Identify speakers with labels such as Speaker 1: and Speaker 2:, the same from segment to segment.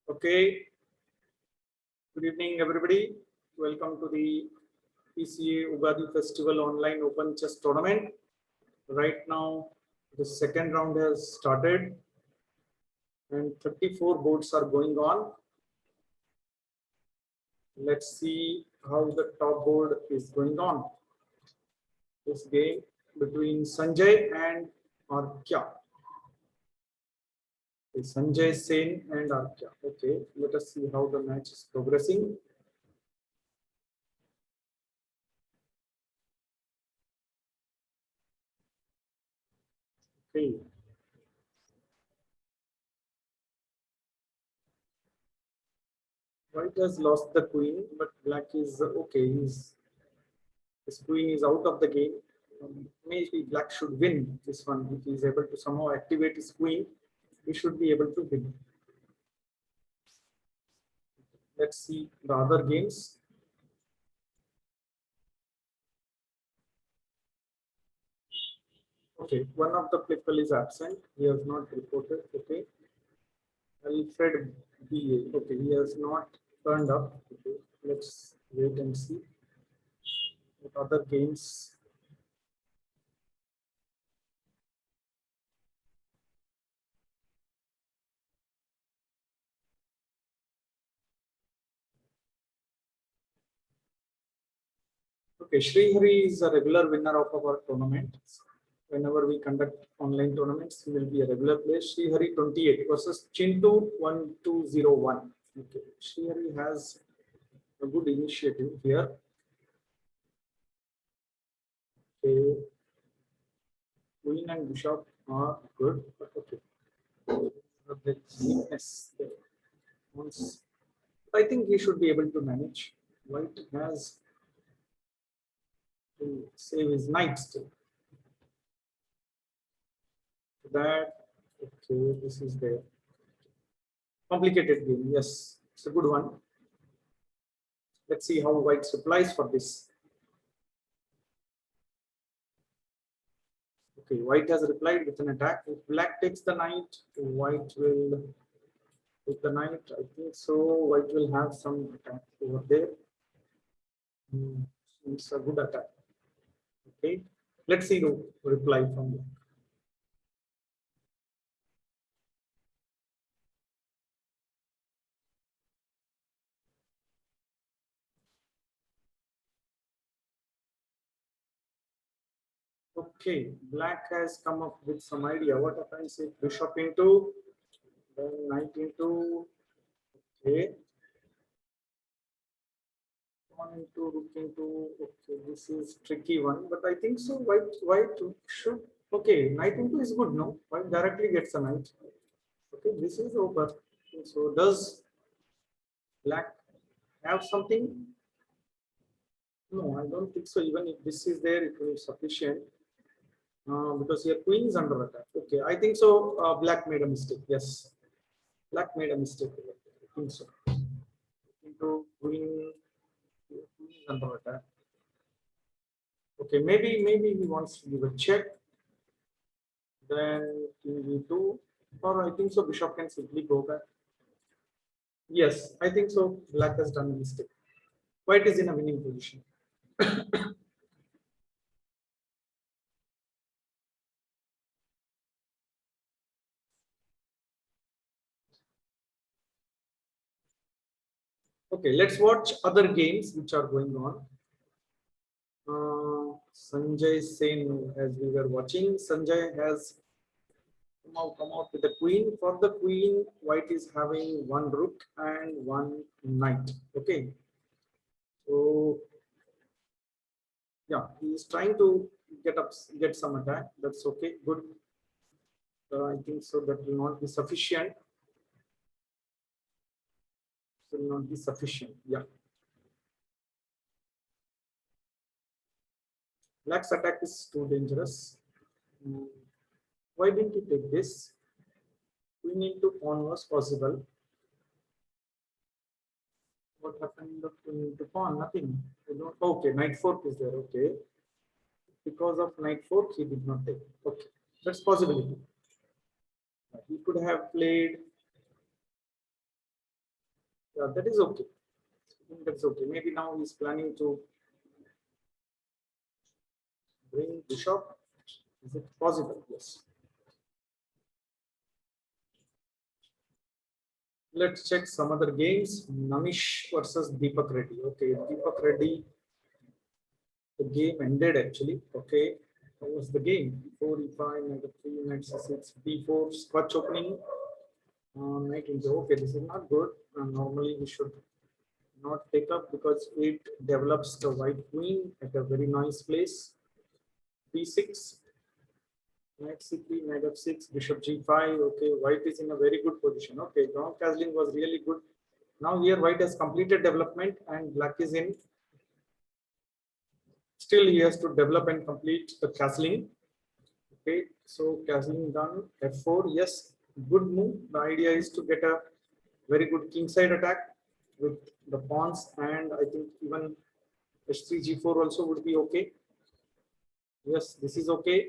Speaker 1: Okay, good evening, everybody. Welcome to the PCA Ugadi Festival Online Open Chess Tournament. Right now, the second round has started and 34 boards are going on. Let's see how the top board is going on. This game between Sanjay and Arkya. Sanjay Sen and Arkya. Okay, let us see how the match is progressing. Okay. White has lost the queen, but black is okay. His queen is out of the game. Maybe black should win this one. If he is able to somehow activate his queen, he should be able to win. Let's see the other games. Okay, one of the people is absent. He has not reported. Okay. Alfred BA. Okay, he has not turned up. Okay, let's wait and see what other games. Okay, Srihari is a regular winner of our tournament. Whenever we conduct online tournaments, he will be a regular player. Srihari 28 versus Chintu 1201. Okay, Srihari has a good initiative here. Okay. Queen and Bishop are good, but okay. The weakness there. Once, I think he should be able to manage. White has to save his knight still. That okay, this is there. Complicated game, yes, it's a good one. Let's see how White replies for this. Okay, White has replied with an attack. If Black takes the knight, White will take the knight. I think so. White will have some attack over there. It's a good attack. Okay, let's see the reply from Black. Okay, Black has come up with some idea. What happens if Bishop into, then Knight into, okay. Pawn into, rook into, okay, this is tricky one, but I think so. White should, okay, Knight into is good, no? White directly gets a knight. Okay, this is over. So does Black have something? No, I don't think so. Even if this is there, it will be sufficient. Because your queen is under attack. Okay, I think so. Black made a mistake. Yes, Black made a mistake. I think so. Into queen is under attack. Okay, maybe he wants to give a check. Then king e2, or I think so. Bishop can simply go back. Yes, I think so. Black has done a mistake. White is in a winning position. Okay, let's watch other games which are going on. Sanjay Sen, as we were watching, Sanjay has come out with the queen. For the queen, White is having one rook and one knight. Okay, so yeah, he is trying to get some attack. That's okay, good. I think so. That will not be sufficient. Will not be sufficient. Yeah. Black's attack is too dangerous. Why didn't he take this? Queen into pawn was possible. What happened to queen into pawn? Nothing. I don't. Okay, knight fork is there. Okay. Because of knight fork, he did not take. Okay, that's possibility. He could have played Yeah, that is okay. That's okay. Maybe now he's planning to bring bishop. Is it possible? Yes. Let's check some other games. Namish versus Deepak Reddy. Okay, Deepak Reddy. The game ended actually. Okay, what was the game? 4 e5, knight f3, knight c6, b4, scotch opening. Knight into. Okay, this is not good. Normally we should not take up because it develops the white queen at a very nice place. b6, knight c3, knight f6, bishop g5. Okay, white is in a very good position. Okay, ground castling was really good. Now here white has completed development and black is in. Still he has to develop and complete the castling. Okay, so castling done. f4, yes, good move. The idea is to get a very good kingside attack with the pawns, and I think even h3 g4 also would be okay. Yes, this is okay.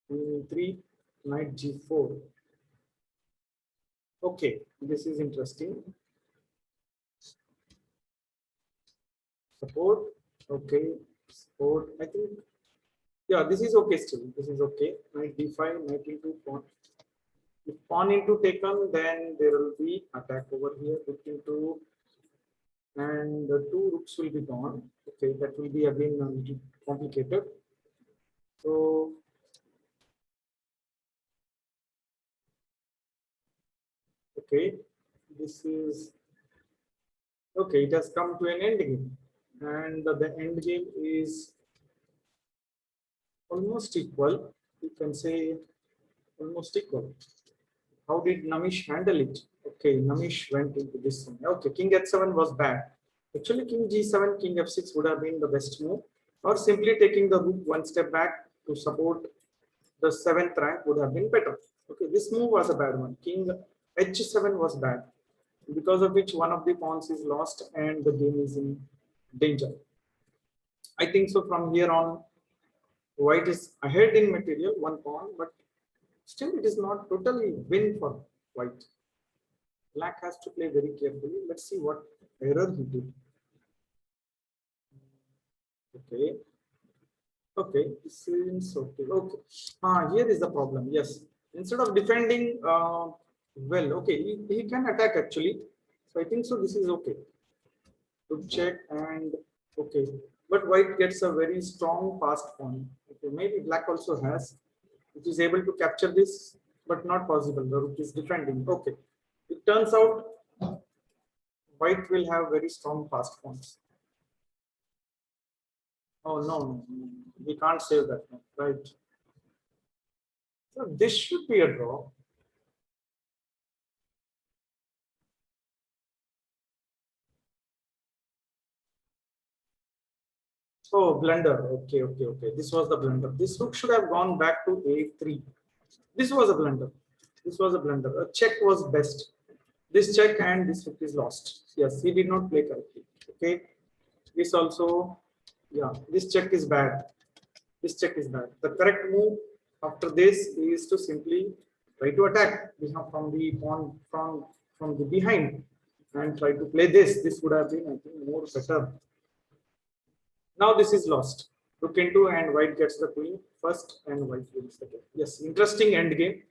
Speaker 1: 3, knight g4. Okay, this is interesting. Support. Okay, support. I think, yeah, this is okay still. This is okay. Knight d5, knight into pawn. If pawn into taken, then there will be attack over here. Rook into, and the two rooks will be gone. Okay, that will be again a little complicated. So, okay, this is okay. It has come to an end game, and the end game is almost equal. You can say almost equal. How did Namish handle it? Okay, Namish went into this one. Okay, King h7 was bad. Actually, King g7, King f6 would have been the best move, or simply taking the rook one step back to support the seventh rank would have been better. Okay, this move was a bad one. King h7 was bad, because of which one of the pawns is lost and the game is in danger. I think so. From here on, white is ahead in material, one pawn, but still it is not totally win for white. Black has to play very carefully. Let's see what error he did. Okay. Okay. This is okay. Okay. Here is the problem. Yes. Instead of defending well, okay, he can attack actually. So I think so. This is okay. Good check and okay. But white gets a very strong fast pawn. Okay, maybe black also has, which is able to capture this, but not possible. The rook is defending. Okay. It turns out white will have very strong fast pawns. Oh no, we can't save that one, right? So this should be a draw. Oh, blunder. Okay, okay, okay. This was the blunder. This rook should have gone back to a3. This was a blunder. This was a blunder. A check was best. This check and this rook is lost. Yes, he did not play correctly. Okay. This also, yeah, this check is bad. This check is bad. The correct move after this is to simply try to attack from the pawn from the behind and try to play this. This would have been, I think, more better. Now this is lost. Rook into and white gets the queen first and white wins the game. Yes, interesting end game,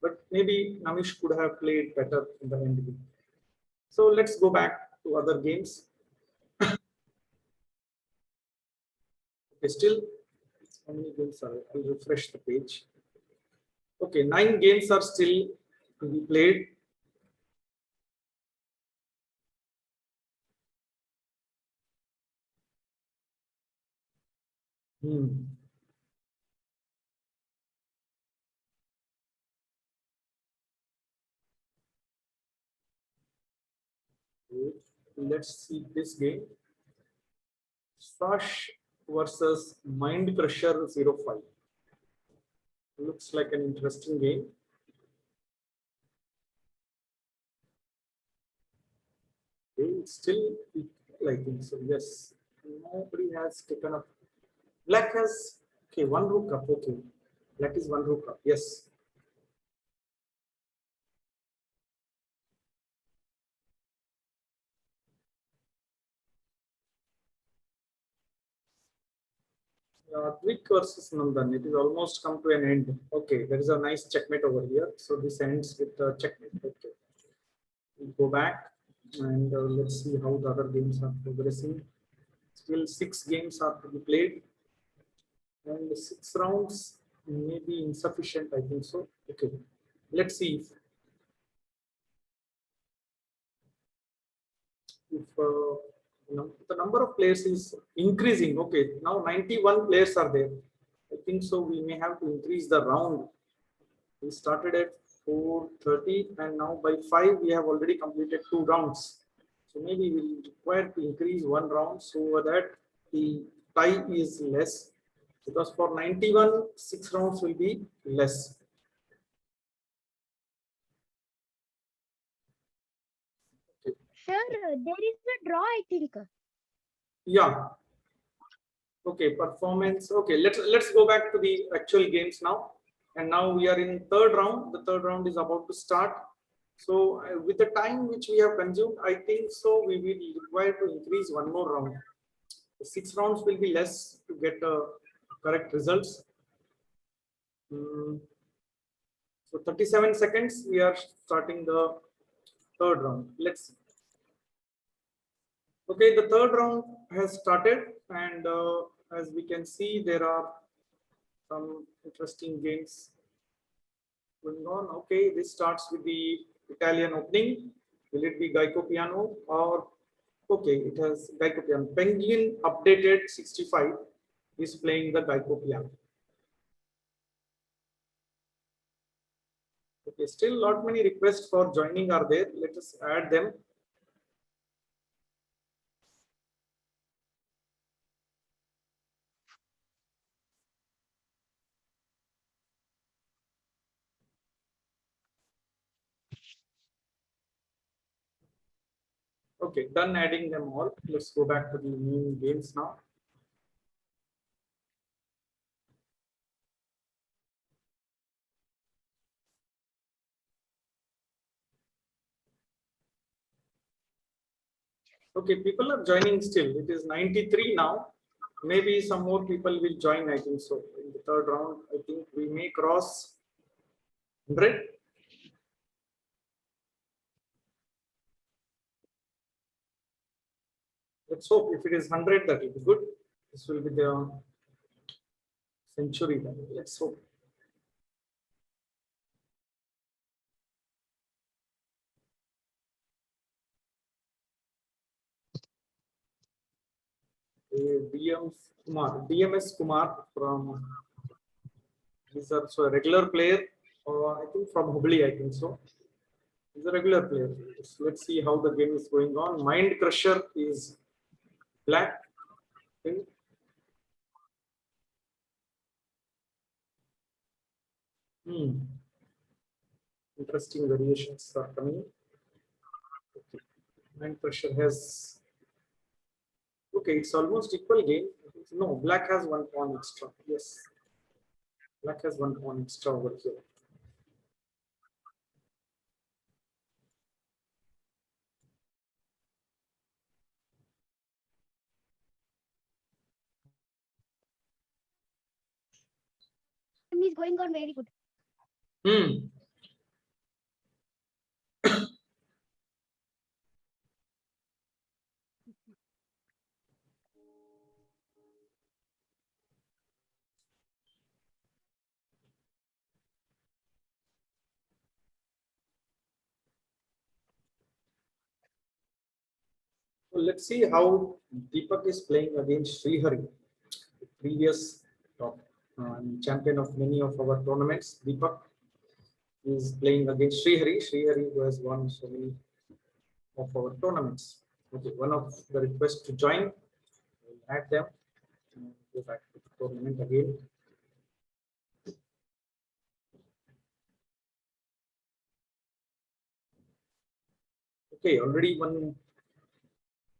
Speaker 1: but maybe Namish could have played better in the end game. So let's go back to other games. Okay, still how many games are? I'll refresh the page. Okay, 9 games are still to be played. Hmm. Let's see this game. Sash versus Mind Crusher 05. Looks like an interesting game. Okay, it's still equal, I think so. Yes, nobody has taken up. Black has okay one rook up. Okay, black is one rook up. Yes. Dwick versus Nandan. It is almost come to an end. Okay, there is a nice checkmate over here. So this ends with the checkmate. Okay, we'll go back and let's see how the other games are progressing. Still 6 games are to be played, and the 6 rounds may be insufficient. I think so. Okay, let's see if the number of players is increasing. Okay, now 91 players are there. I think so. We may have to increase the round. We started at 4:30 and now by 5 we have already completed 2 rounds. So maybe we'll require to increase 1 round so that the tie is less, because for 91 6 rounds will be less. Okay.
Speaker 2: Sir, there is a draw, I think.
Speaker 1: Yeah. Okay, performance. Okay, let's go back to the actual games now. And now we are in third round. The third round is about to start. So with the time which we have consumed, I think so we will require to increase 1 more round. The 6 rounds will be less to get correct results. So 37 seconds, we are starting the third round. Let's see. Okay, the third round has started, and as we can see, there are some interesting games going on. Okay, this starts with the Italian opening. Will it be Geico Piano or okay? It has Geico Piano. Penguin updated 65 is playing the Geico Piano. Okay, still not many requests for joining are there. Let us add them. Okay, done adding them all. Let's go back to the new games now. Okay, people are joining still. It is 93 now. Maybe some more people will join, I think so. In the third round, I think we may cross 100. Let's hope if it is 100, that will be good. This will be the century. Let's hope. DMS Kumar from, he's also a regular player. I think from Hubli, I think so. He's a regular player. Let's see how the game is going on. Mind Crusher is black. Interesting variations are coming. Okay. Mind Crusher has. Okay, it's almost equal game. No, black has 1 pawn extra. Yes. Black has 1 pawn extra over here.
Speaker 2: Is going on very good.
Speaker 1: So let's see how Deepak is playing against Srihari, the previous top champion of many of our tournaments. Deepak is playing against Srihari. Srihari who has won so many of our tournaments. Okay, one of the requests to join, we'll add them. Go back to the tournament again. Okay, already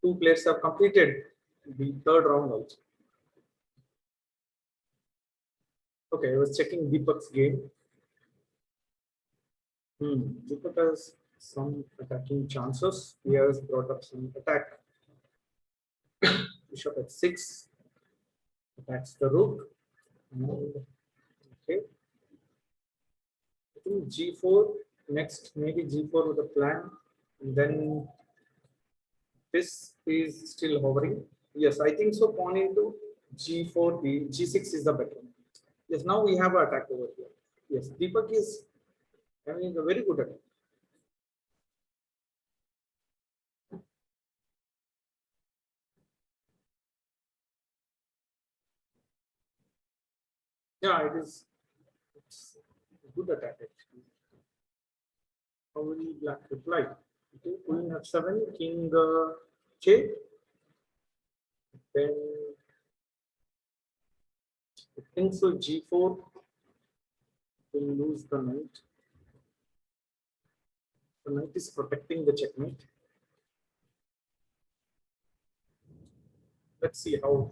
Speaker 1: 2 players have completed the third round also. Okay, I was checking Deepak's game. Deepak has some attacking chances. He has brought up some attack. Bishop at 6. Attacks the rook. Okay. I think G4 next, maybe G4 with a plan. And then this is still hovering. Yes, I think so. Pawn into G4, G6 is the better. Yes, now we have an attack over here. Yes, Deepak is having a very good attack. Yeah, it is. It's a good attack actually. How will black reply? Okay, Queen F7, King J. Then I think so. G4 will lose the knight. The knight is protecting the checkmate. Let's see how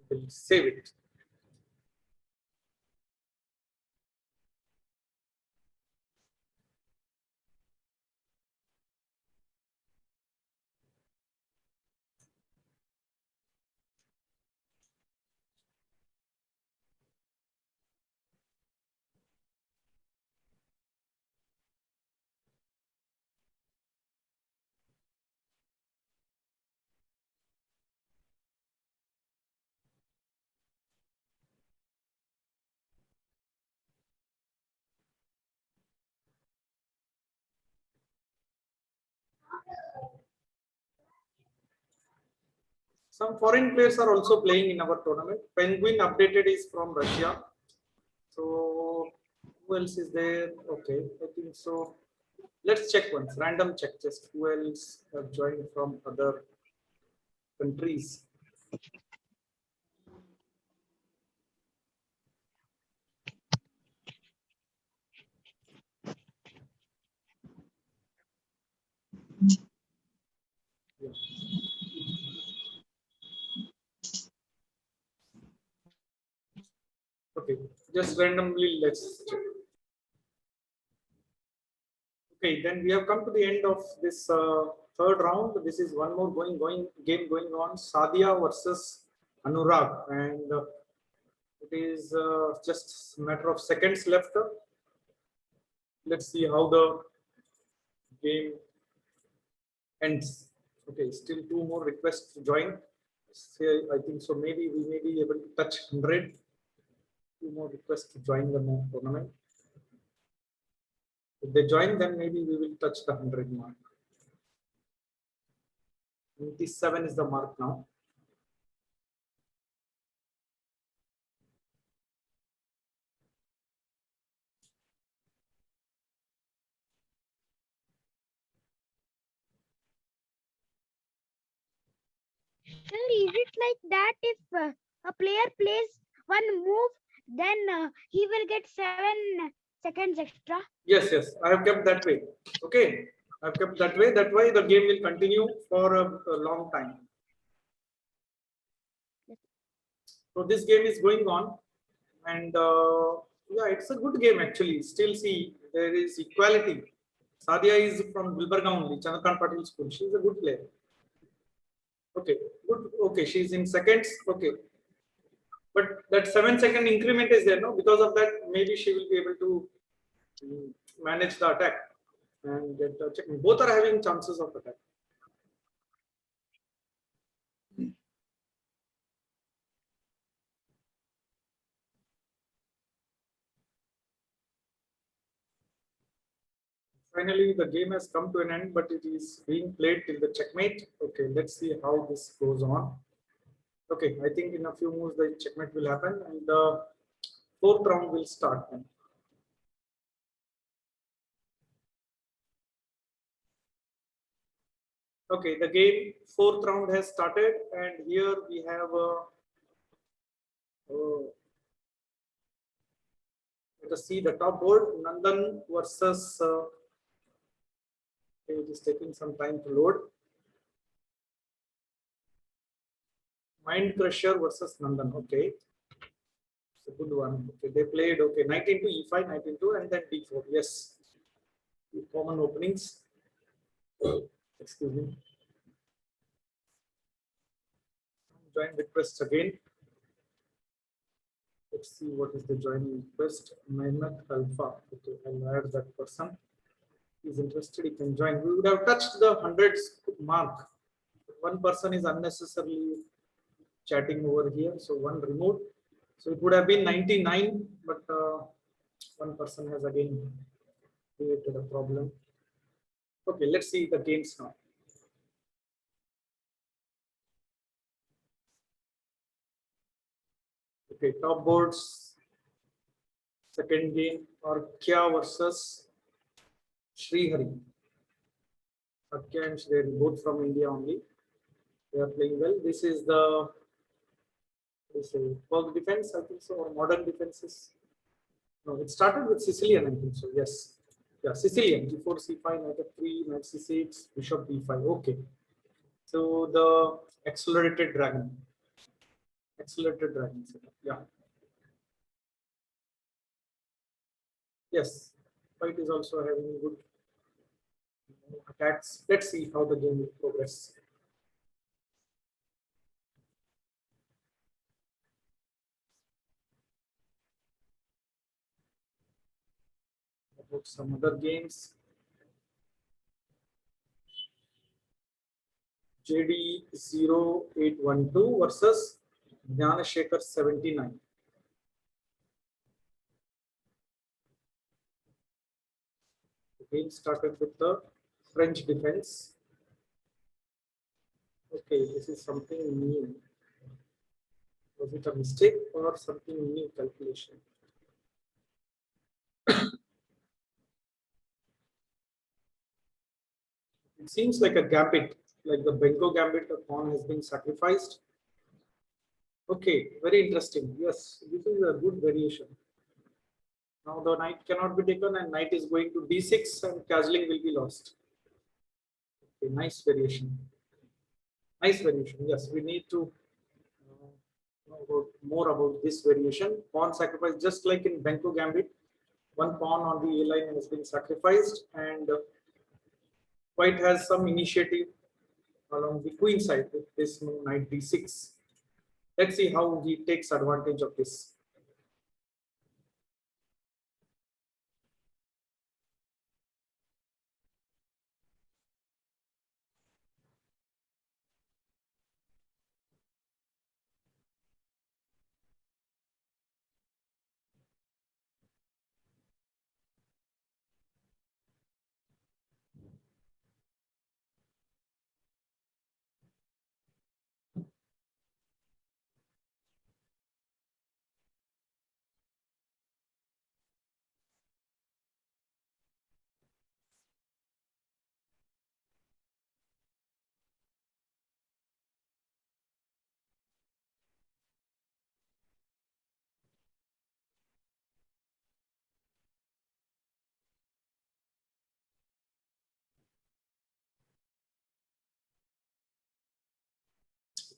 Speaker 1: we'll save it. Some foreign players are also playing in our tournament. Penguin updated is from Russia. So who else is there? Okay, I think so. Let's check once. Random check. Just who else have joined from other countries. Yeah. Okay, just randomly let's check. Okay, then we have come to the end of this third round. This is one more game going on. Sadia versus Anurag, and it is just a matter of seconds left. Let's see how the game ends. Okay, still two more requests to join. Say, I think so. Maybe we may be able to touch 100. Two more requests to join the tournament. If they join, then maybe we will touch the 100 mark. 97 is the mark now.
Speaker 2: Sir, is it like that if a player plays one move, then he will get 7 seconds extra?
Speaker 1: Yes, yes, I have kept that way. Okay, I have kept that way. That way, the game will continue for a long time. So this game is going on, and yeah, it's a good game actually. Still, see, there is equality. Sadia is from Gulbarga only, Chandrakant Patil School. She is a good player. Okay, good. Okay, she's in seconds. Okay, but that 7 second increment is there, no? Because of that, maybe she will be able to manage the attack and get the check. Both are having chances of attack. Finally, the game has come to an end, but it is being played till the checkmate. Okay, let's see how this goes on. Okay, I think in a few moves the checkmate will happen, and the fourth round will start then. Okay, the game fourth round has started, and here we have let us see the top board. Nandan versus. It is taking some time to load. Mind Crusher versus Nandan. Okay, it's a good one. Okay, they played okay. Knight into e5, knight into, and then d4. Yes, two common openings. Excuse me. join request again. Let's see what is the joining request. Mehmet Alpha. Okay, I'll add that person. He's interested, he can join. We would have touched the hundreds mark. One person is unnecessarily chatting over here, so one removed. So it would have been 99, but one person has again created a problem. Okay, let's see the games now. Okay, top boards. Second game, Arkya versus Srihari. Arkya and Srihari, both from India only. They are playing well. This is the Berg defense, I think so, or modern defenses. No, it started with Sicilian, I think so. Yes. Yeah, Sicilian. G4, C5, knight F3, knight C6, bishop B5. Okay. So the accelerated dragon. Accelerated dragon setup. Yeah. Yes. White is also having good attacks. Let's see how the game will progress. About some other games. JD0812 versus Jnanashekar 79. The game started with the French defense. Okay, this is something new. Was it a mistake or something new calculation? It seems like a gambit, like the Benko gambit, a pawn has been sacrificed. Okay, very interesting. Yes, this is a good variation. Now the knight cannot be taken and knight is going to d6 and castling will be lost. Okay, nice variation. Nice variation. Yes, we need to know more about this variation. Pawn sacrifice, just like in Benko gambit, one pawn on the A line has been sacrificed and white has some initiative along the queen side with this move knight d6. Let's see how he takes advantage of this.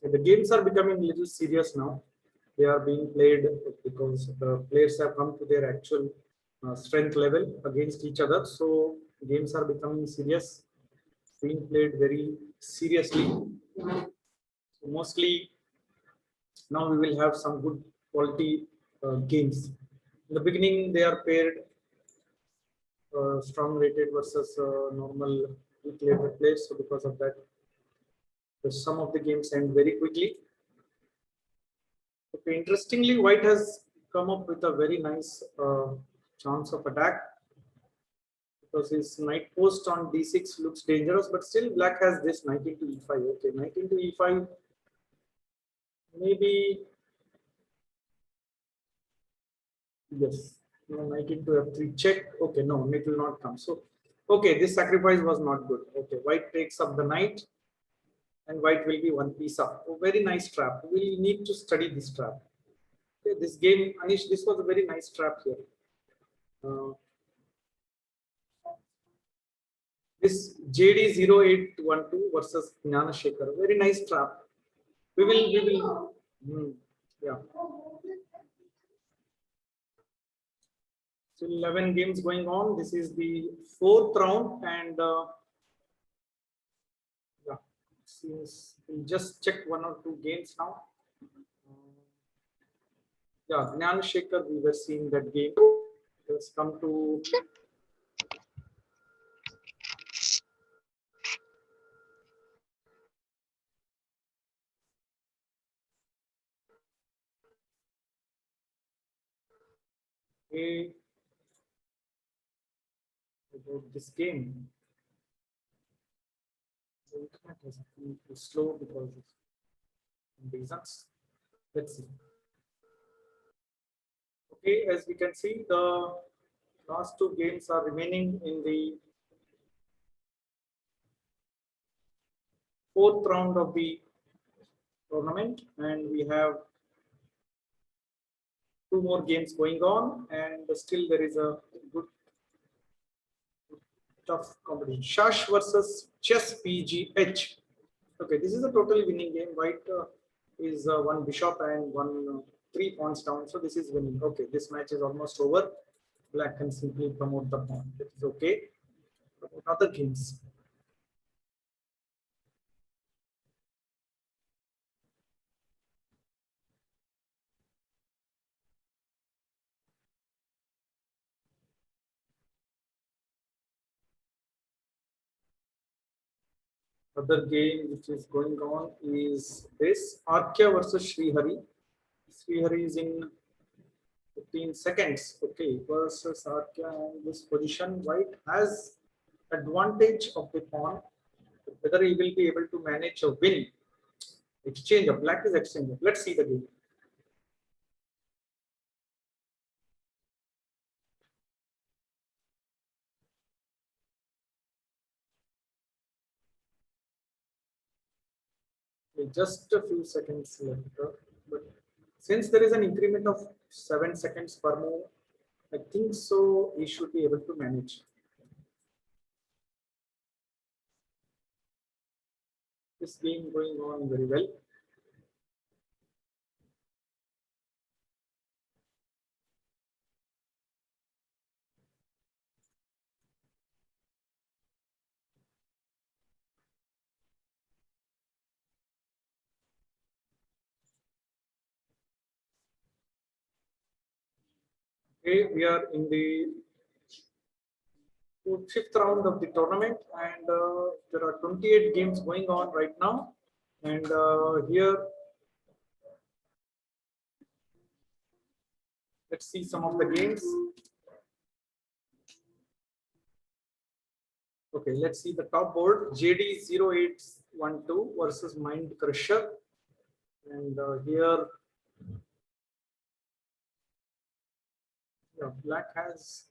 Speaker 1: The games are becoming a little serious now. They are being played because the players have come to their actual strength level against each other. So games are becoming serious, being played very seriously. So mostly now we will have some good quality games. In the beginning, they are paired strong rated versus normal weak rated players. So because of that, some of the games end very quickly. Okay, interestingly, white has come up with a very nice chance of attack because his knight post on d6 looks dangerous, but still black has this knight into e5. Okay, knight into e5, maybe yes. No, knight into f3 check. Okay, no, it will not come. So, okay, this sacrifice was not good. Okay, white takes up the knight, and white will be one piece up. Oh, very nice trap. We need to study this trap. Okay, this game, Anish, this was a very nice trap here. This JD0812 versus Jnanashekar. Very nice trap. We will, yeah. So 11 games going on. This is the fourth round, and yeah, Seems we'll just check one or two games now. Yeah, Gnan Shekhar, we were seeing that game. Let's come to a about this game. The internet has been too slow because of some reasons. Let's see. Okay, as we can see, the last two games are remaining in the fourth round of the tournament, and we have two more games going on, and still there is a good tough competition. Shash versus Chess PGH. Okay, this is a total winning game. White is one bishop and one 3 pawns down, so this is winning. Okay, this match is almost over. Black can simply promote the pawn. That is okay. Other games. Other game which is going on is this Arkya versus Srihari. Srihari is in 15 seconds. Okay, versus Arkya in this position. White has advantage of the pawn. Whether he will be able to manage a win. Exchange of black is exchange. Let's see the game. Okay, just a few seconds left. But since there is an increment of 7 seconds per move, I think so he should be able to manage. This game going on very well. Okay, we are in the fifth round of the tournament, and there are 28 games going on right now. And here, let's see some of the games. Okay, let's see the top board. JD0812 versus Mind Crusher. And here, yeah, black has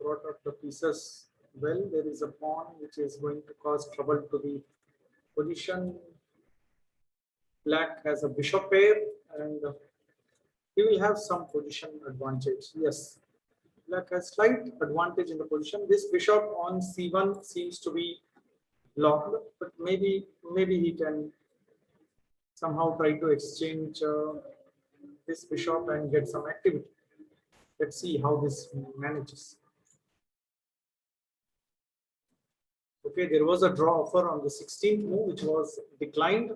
Speaker 1: brought up the pieces well. There is a pawn which is going to cause trouble to the position. Black has a bishop pair, and he will have some position advantage. Yes, black has slight advantage in the position. This bishop on c1 seems to be locked, but maybe he can somehow try to exchange this bishop and get some activity. Let's see how this manages. Okay, there was a draw offer on the 16th move, which was declined.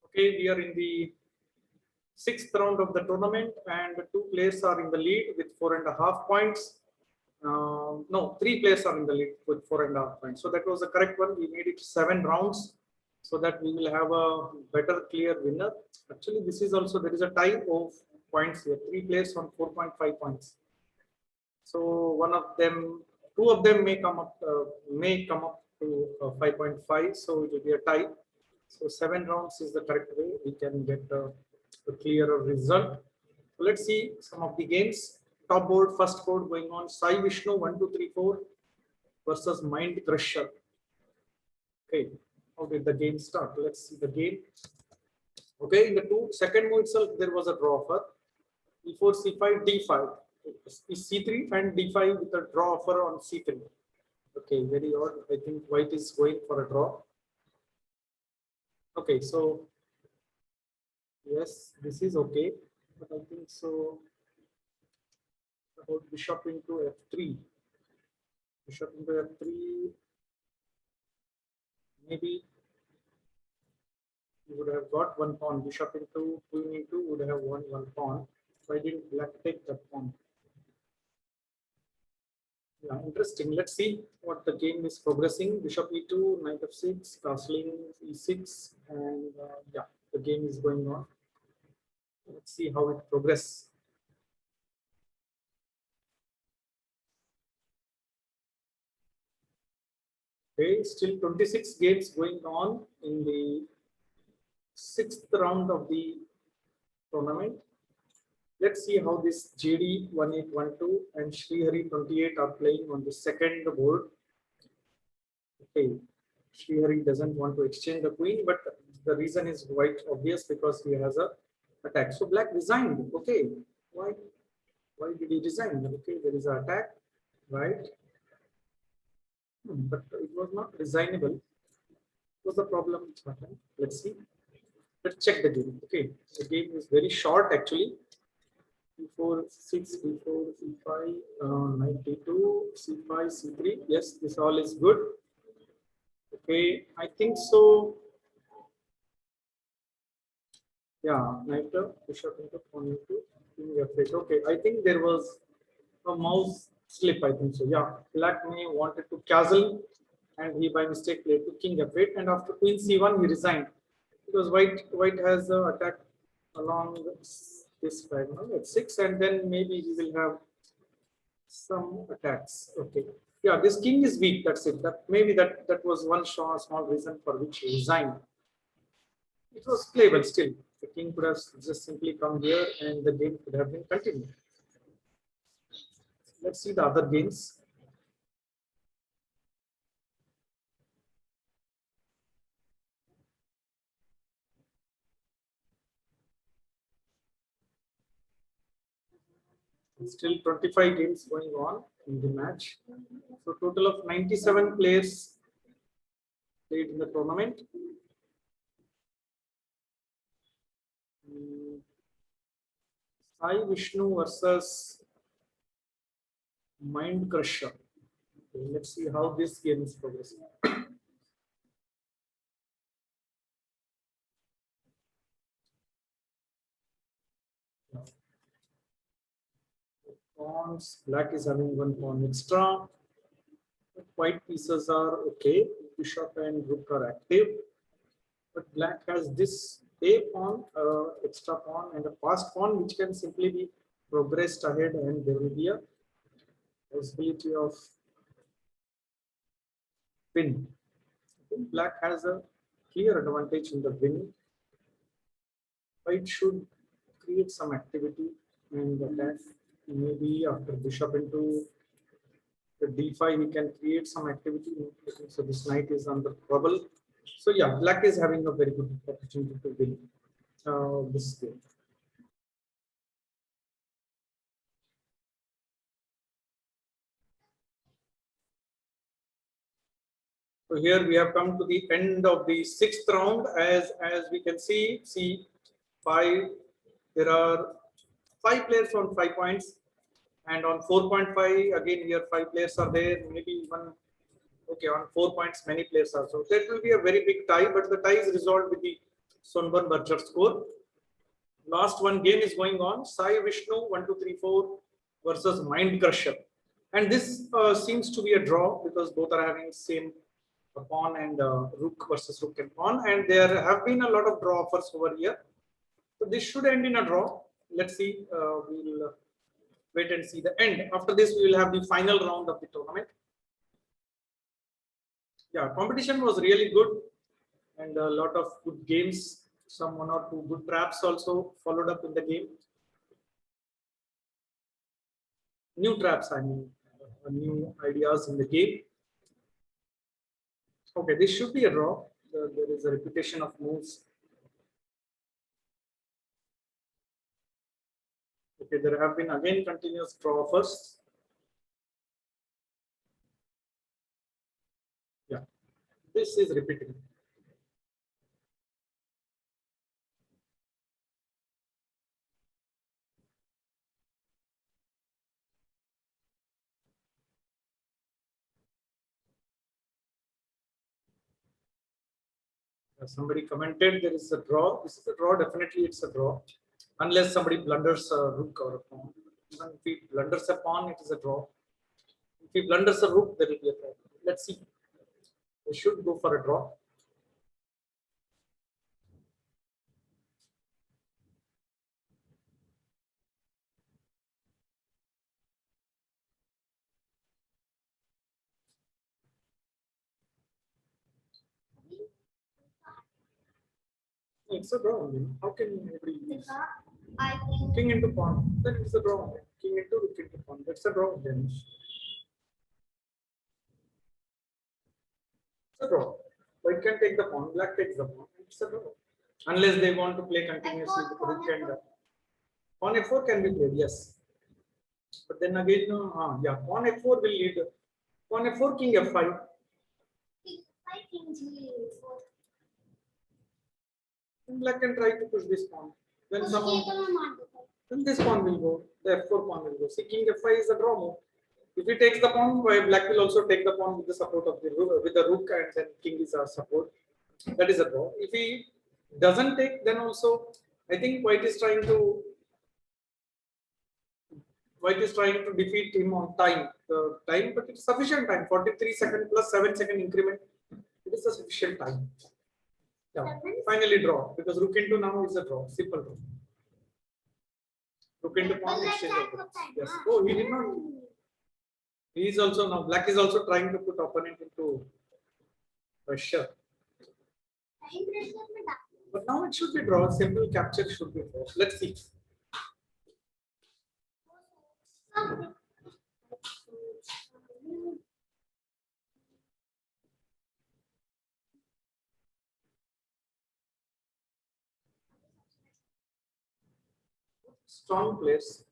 Speaker 1: Okay, we are in the sixth round of the tournament, and two players are in the lead with 4.5 points. No, three players are in the lead with 4.5 points. So that was the correct one. We made it 7 rounds so that we will have a better clear winner. Actually, this is also, there is a tie of points here. 3 players on 4.5 points. So one of them, two of them may come up to 5.5. So it will be a tie. So 7 rounds is the correct way. We can get a clearer result. So let's see some of the games. Top board, first board going on. Sai Vishnu 1234 versus Mind Crusher. Okay, how did the game start? Let's see the game. Okay, in the second move itself, there was a draw offer. E4, C5, D5. C3 and D5 with a draw offer on C3. Okay, very odd. I think white is going for a draw. Okay, so Yes, this is okay, but I think so. About bishop into f3. Bishop into f3. Maybe you would have got one pawn. Bishop into queen into would have won one pawn. Why didn't black take that pawn? Yeah, interesting. Let's see what the game is progressing. Bishop e2, knight f6, castling e6, and yeah, the game is going on. Let's see how it progresses. Okay, still 26 games going on in the sixth round of the tournament. Let's see how this JD 1812 and Srihari 28 are playing on the second board. Okay, Srihari doesn't want to exchange the queen, but the reason is quite obvious because he has a attack. So black resigned. Okay, why? Why did he resign? Okay, there is an attack, right? But it was not resignable. What was the problem which happened? Let's see. Let's check the game. Okay, the game is very short actually. B4, 6, B4, C5, knight D2, C5, C3. Yes, this all is good. Okay, I think so. Yeah, knight, bishop into pawn into king f8. Okay, I think there was a mouse slip. I think so. Yeah, black may wanted to castle, and he by mistake played to king f8. And after queen c1, he resigned because white has attack along this diagonal at 6, and then maybe he will have some attacks. Okay. Yeah, this king is weak. That's it. That maybe that was one small reason for which he resigned. It was playable still. The king could have just simply come here and the game could have been continued. Let's see the other games. Still 25 games going on in the match. So total of 97 players played in the tournament. Sai Vishnu versus Mind Crusher. Okay, let's see how this game is progressing. Pawns, black is having one pawn extra. White pieces are okay. Bishop and rook are active. But black has this a pawn, extra pawn, and a passed pawn, which can simply be progressed ahead, and there will be a possibility of win. I think black has a clear advantage in the win. White should create some activity and attack. Maybe after bishop into the d5, we can create some activity. So this knight is under trouble. So yeah, black is having a very good opportunity to win this game. So here we have come to the end of the sixth round. As we can see five. There are 5 players on 5 points, and on 4.5 again here 5 players are there. Maybe even okay on 4 points many players are. So that will be a very big tie, but the tie is resolved with the Sonban Berger score. Last one game is going on. Sai Vishnu 1, 2, 3, 4 versus Mind Crusher, and this seems to be a draw because both are having same pawn and rook versus rook and pawn, and there have been a lot of draw offers over here. So this should end in a draw. Let's see. We'll wait and see the end. After this, we will have the final round of the tournament. Yeah, competition was really good and a lot of good games. Some 1 or 2 good traps also followed up in the game. New traps, I mean, new ideas in the game. Okay, this should be a draw. There is a repetition of moves. Okay, there have been again continuous draw offers. Yeah, this is repeating. Somebody commented there is a draw. This is a draw. Definitely, it's a draw, unless somebody blunders a rook or a pawn. Even if he blunders a pawn, it is a draw. If he blunders a rook, there will be a problem. Let's see. We should go for a draw. It's a draw. How can anybody use king into pawn? Then it's a draw. King into rook into pawn. That's a draw. Then it's a draw. White can take the pawn. Black takes the pawn. It's a draw. Unless they want to play continuously with rook and pawn f4 can be played. Yes. But then again, yeah, pawn f4 will lead. Pawn f4, king f5. And black can try to push this pawn. Then then this pawn will go. The f4 pawn will go. See, king f5 is a draw move. If he takes the pawn, black will also take the pawn with the support of the rook, and then king is our support. That is a draw. If he doesn't take, then also I think white is trying to defeat him on time. The time, but it's sufficient time. 43 second plus 7 second increment. It is a sufficient time. Yeah. Finally draw, because rook into now is a draw. Simple draw. Rook into pawn exchange. Yes. Oh, he did not. He is also now. Black is also trying to put opponent into pressure. But now it should be draw. Simple capture should be draw. Let's see. Strong players.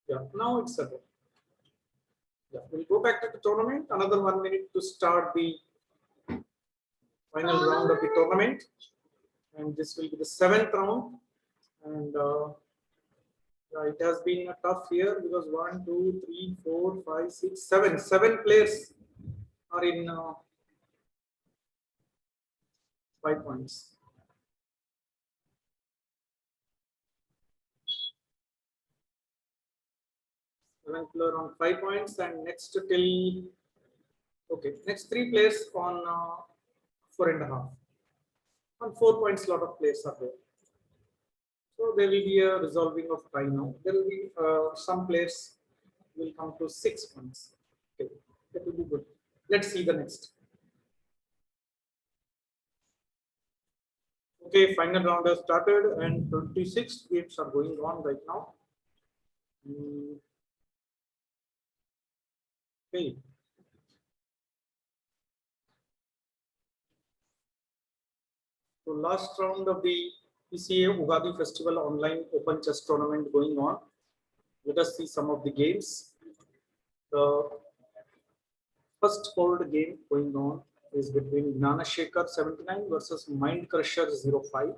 Speaker 1: Yeah, now it's a draw. Yeah, we'll go back to the tournament. Another 1 minute to start the final round of the tournament. And this will be the 7th round. And yeah, it has been a tough year because 1, 2, 3, 4, 5, 6, 7. 7 players are in 5 points. Player on 5 points, and next till next 3 players on 4.5. On 4 points, lot of players are there. So there will be a resolving of tie now. There will be some players will come to 6 points. Okay, that will be good. Let's see the next. Okay, final round has started and 26 games are going on right now. Okay. So last round of the PCA Ugadi Festival online open chess tournament going on. Let us see some of the games. The first hold game going on is between Gnana Shekhar 79 versus Mind Crusher 05.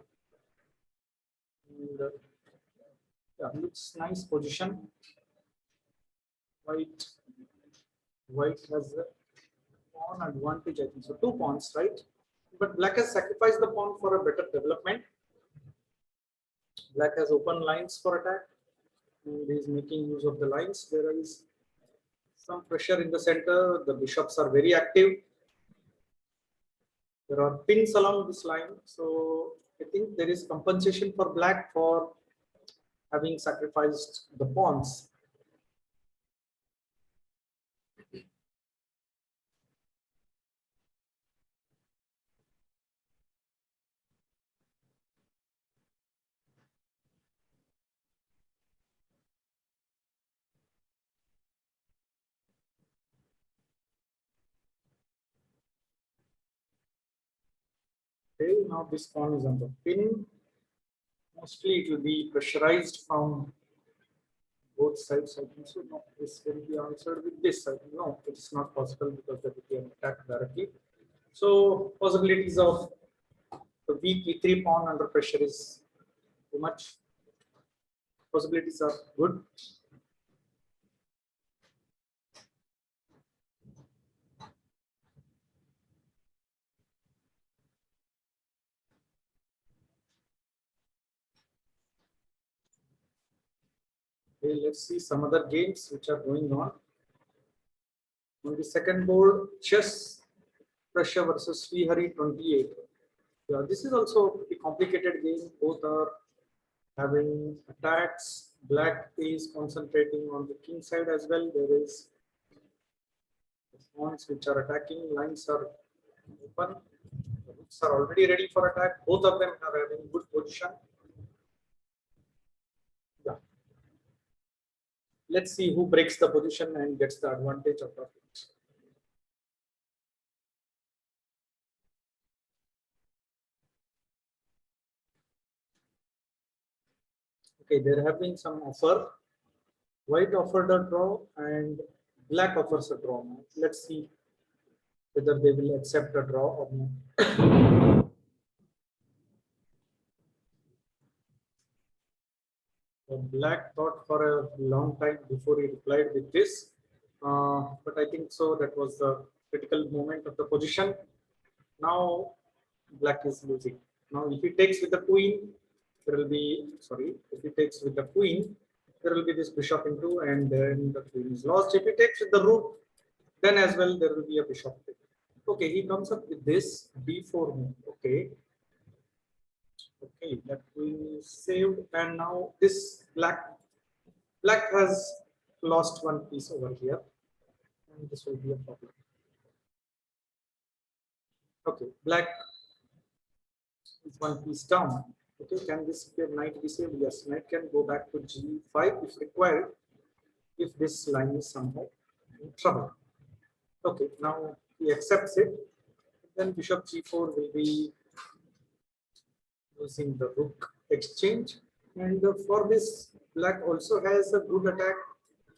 Speaker 1: And yeah, looks nice position. White has a pawn advantage, I think so. 2 pawns, right? But black has sacrificed the pawn for a better development. Black has open lines for attack, and he is making use of the lines. There is some pressure in the center. The bishops are very active. There are pins along this line, so I think there is compensation for black for having sacrificed the pawns. Okay, now this pawn is on the pin. Mostly it will be pressurized from both sides. I think so. No, this will be answered with this side. No, it's not possible because there will be an attack directly. So possibilities of the weak e3 pawn under pressure is too much. Possibilities are good. Okay, let's see some other games which are going on. On the second board, chess, Prussia versus Srihari 28. Yeah, this is also a pretty complicated game. Both are having attacks. Black is concentrating on the king side as well. There is pawns which are attacking. Lines are open. The rooks are already ready for attack. Both of them are having good position. Yeah. Let's see who breaks the position and gets the advantage of the it. Okay, there have been some offer. White offered a draw and black offers a draw. Let's see whether they will accept a draw or not. Black thought for a long time before he replied with this, but I think so. That was the critical moment of the position. Now Black is losing. Now, if he takes with the queen, there will be sorry. If he takes with the queen, there will be this bishop into, and then the queen is lost. If he takes with the rook, then as well there will be a bishop. Okay, he comes up with this b4 move. Okay, okay, that queen is saved, and now this black has lost one piece over here, and this will be a problem. Okay, black is one piece down. Okay, can this knight be saved? Yes, knight can go back to g5 if required, if this line is somehow in trouble. Okay, now he accepts it. Then bishop g4 will be using the rook exchange. And for this, black also has a good attack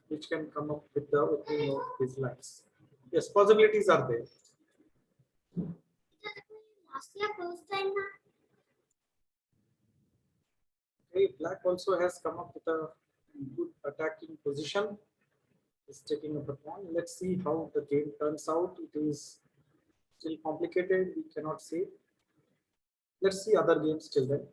Speaker 1: which can come up with the opening of these lines. Yes, possibilities are there. Okay, black also has come up with a good attacking position. Is taking up a pawn. Let's see how the game turns out. It is still complicated. We cannot say. Let's see other games till then.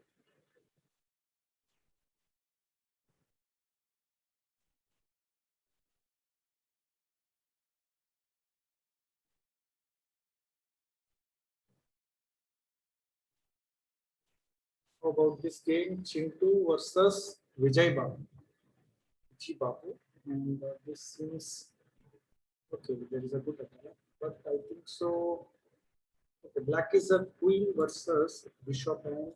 Speaker 1: How about this game? Chintu versus Vijay Babu. Vijay Babu. And this seems okay. There is a good attack, but I think so. Okay, black is a queen versus bishop, and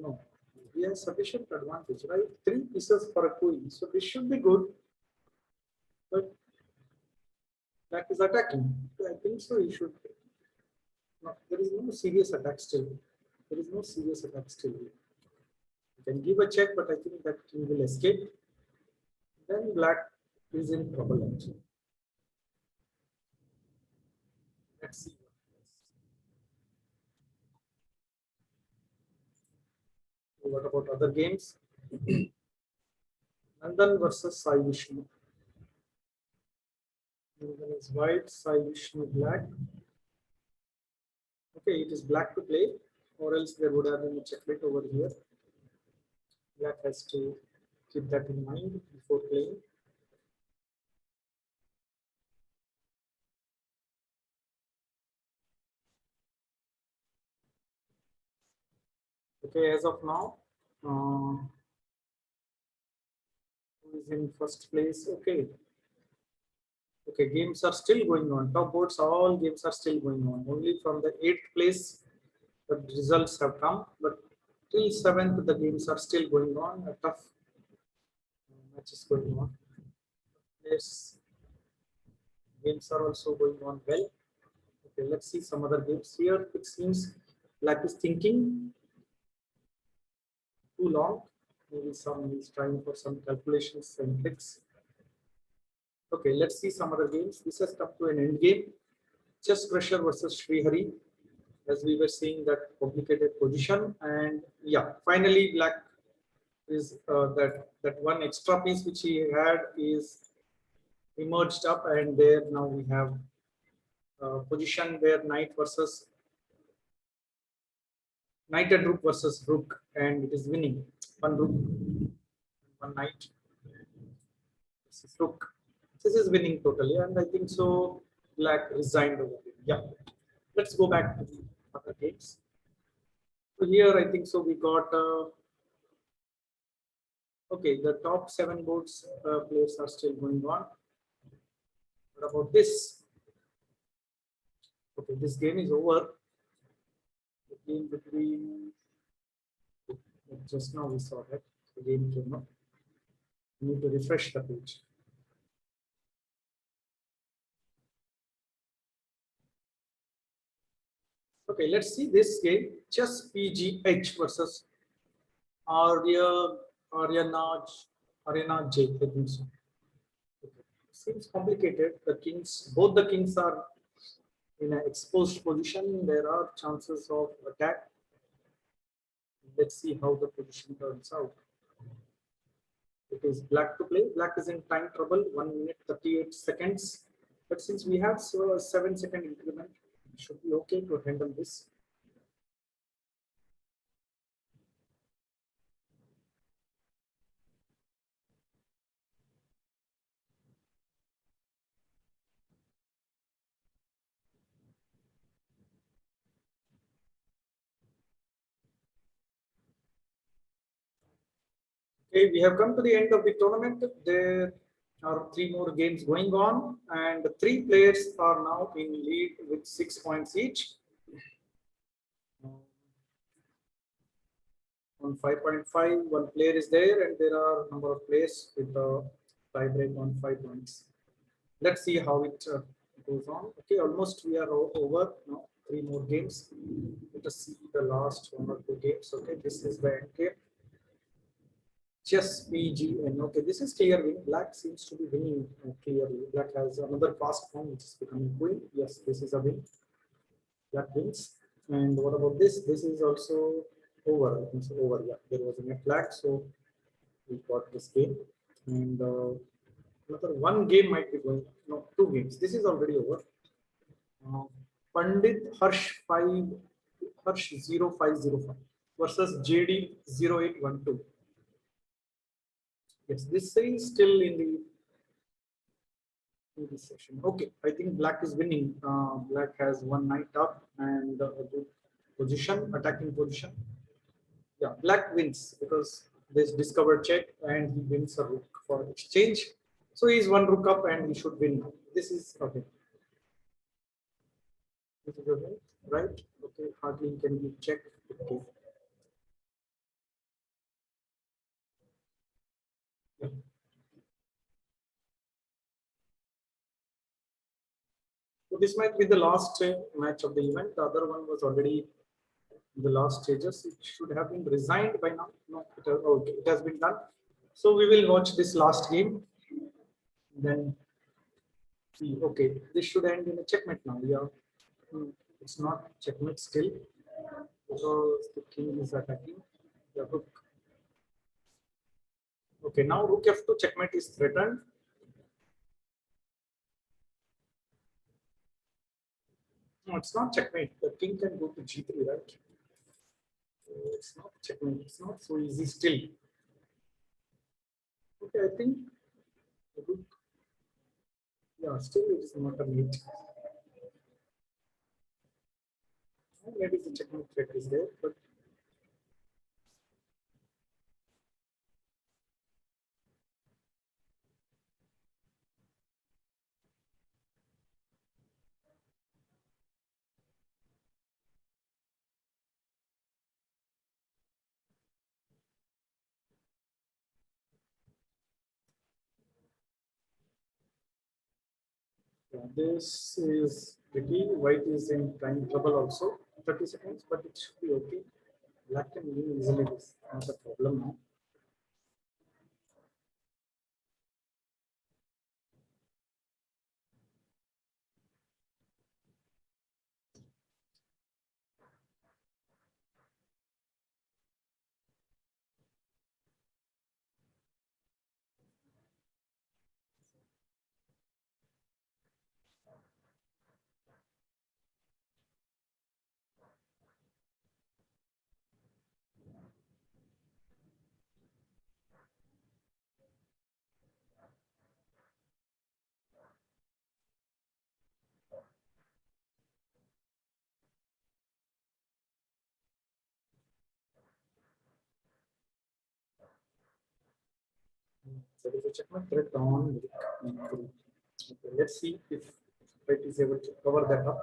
Speaker 1: no, he has sufficient advantage, right? 3 pieces for a queen, so this should be good. But black is attacking. I think so. He should. No, there is no serious attack still. There is no serious attack still. You can give a check, but I think that king will escape. Then black is in trouble actually. Let's see. What about other games? Nandan versus Sai Vishnu. Nandan is white, Sai Vishnu black. Okay, it is black to play, or else there would have been a checkmate over here. Black has to keep that in mind before playing. Okay, as of now, who is in first place? Okay. Okay, games are still going on. Top boards, all games are still going on. Only from the 8th place, the results have come. But till 7th, the games are still going on. A tough match is going on. Yes, games are also going on well. Okay, let's see some other games here. It seems black is thinking too long. Maybe some is trying for some calculations and tricks. Okay, let's see some other games. This has come to an end game. Chess Crusher versus Srihari. As we were seeing that complicated position, and yeah, finally black is that one extra piece which he had is emerged up, and there now we have position where knight and rook versus rook, and it is winning one rook. one knight. This is rook. This is winning totally, and I think so. Black resigned over here. Yeah. Let's go back to the other games. So here, I think so. We got okay. The top 7 boards players are still going on. What about this? Okay, this game is over. The game between just now we saw that the game came up. We need to refresh the page. Okay, let's see this game. Chess PGH versus Arya Arena J. I think so. Okay. Seems complicated. The kings, both the kings are in an exposed position. There are chances of attack. Let's see how the position turns out. It is black to play. Black is in time trouble. 1 minute 38 seconds. But since we have a 7-second increment, it should be okay to handle this. Okay, we have come to the end of the tournament. There are 3 more games going on, and 3 players are now in lead with 6 points each. On 5.5, 1 player is there, and there are a number of players with a tie break on 5 points. Let's see how it goes on. Okay, almost we are over now. 3 more games. Let us see the last 1 or 2 games. Okay, this is the end game. Chess PGN. Okay, this is clear win. Black seems to be winning clearly. Black has another fast pawn which is becoming queen. Yes, this is a win. Black wins. And what about this? This is also over. I think so over. Yeah, there was a net black, so we got this game. And another 1 game might be going. No, 2 games. This is already over. Pandit Harsh 0505 versus JD 0812. Yes, this is still in this session. Okay, I think black is winning. Black has 1 knight up and a good position, attacking position. Yeah, black wins because this discovered check and he wins a rook for exchange. So he's 1 rook up and he should win. This is okay. This is okay, right? Okay, hardly can be checked. Okay. Yeah. So this might be the last match of the event. The other one was already in the last stages. It should have been resigned by now. No, okay, it has been done. So we will watch this last game. Then see. Okay, this should end in a checkmate now. Yeah, it's not checkmate still because the king is attacking the rook. Okay, now rook f2 checkmate is threatened. No, it's not checkmate. The king can go to g3, right? It's not checkmate. It's not so easy still. Okay, I think the rook. Yeah, still it is not a mate. Maybe the checkmate threat is there, but yeah, this is tricky. White is in time trouble also. 30 seconds, but it should be okay. Black can win easily. This is not a problem now. That is a checkmate threat on e3. Okay, let's see if it is able to cover that up.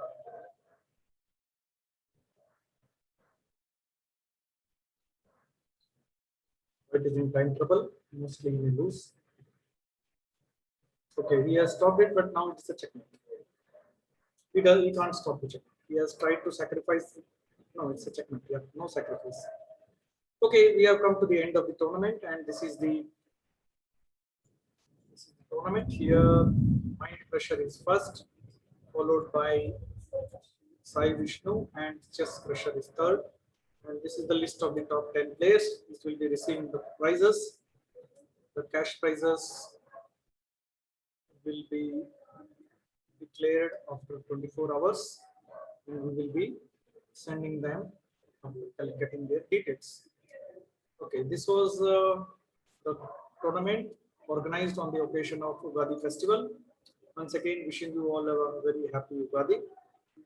Speaker 1: It is in time trouble, mostly we lose. Okay, he has stopped it, but now it's a checkmate. He can't stop the checkmate. He has tried to sacrifice. No, it's a checkmate. Yeah, no sacrifice. Okay, we have come to the end of the tournament, and this is the tournament. Here, Mind Pressure is first, followed by Sai Vishnu, and Chess Crusher is third. And this is the list of the top 10 players. This will be receiving the prizes. The cash prizes will be declared after 24 hours, and we will be sending them getting their details. Okay, this was the tournament organized on the occasion of Ugadi festival. Once again, wishing you all a very happy Ugadi,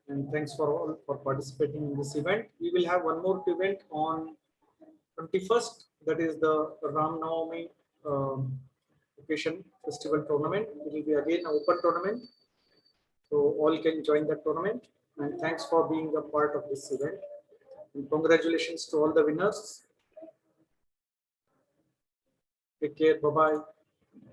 Speaker 1: and thanks for all for participating in this event. We will have one more event on 21st, that is the Ram Navami occasion festival tournament. It will be again an open tournament, so all can join that tournament. And thanks for being a part of this event. And congratulations to all the winners. Take care. Bye bye.